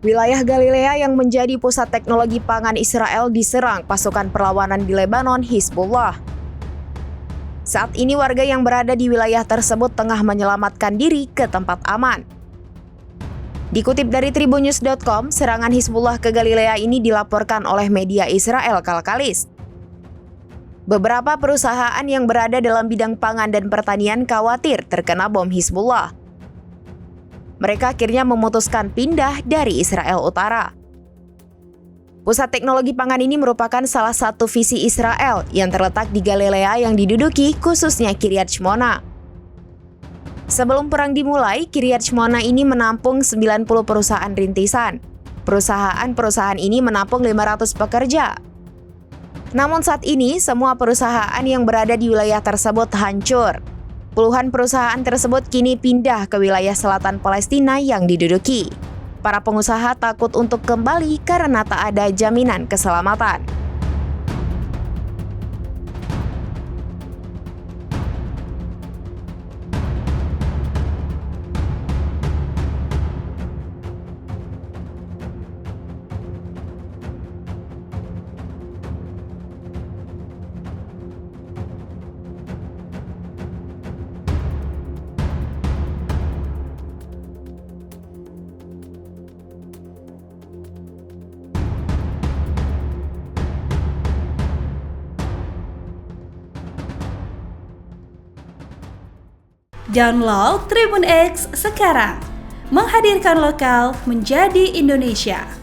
Wilayah Galilea yang menjadi pusat teknologi pangan Israel diserang pasukan perlawanan di Lebanon, Hizbullah. Saat ini warga yang berada di wilayah tersebut tengah menyelamatkan diri ke tempat aman. Dikutip dari tribunnews.com, serangan Hizbullah ke Galilea ini dilaporkan oleh media Israel Kalkalis. Beberapa perusahaan yang berada dalam bidang pangan dan pertanian khawatir terkena bom Hizbullah. Mereka akhirnya memutuskan pindah dari Israel Utara. Pusat teknologi pangan ini merupakan salah satu visi Israel yang terletak di Galilea yang diduduki khususnya Kiryat Shmona. Sebelum perang dimulai, Kiryat Shmona ini menampung 90 perusahaan rintisan. Perusahaan-perusahaan ini menampung 500 pekerja. Namun saat ini, semua perusahaan yang berada di wilayah tersebut hancur. Puluhan perusahaan tersebut kini pindah ke wilayah selatan Palestina yang diduduki. Para pengusaha takut untuk kembali karena tak ada jaminan keselamatan. Download Tribun X sekarang, menghadirkan lokal menjadi Indonesia.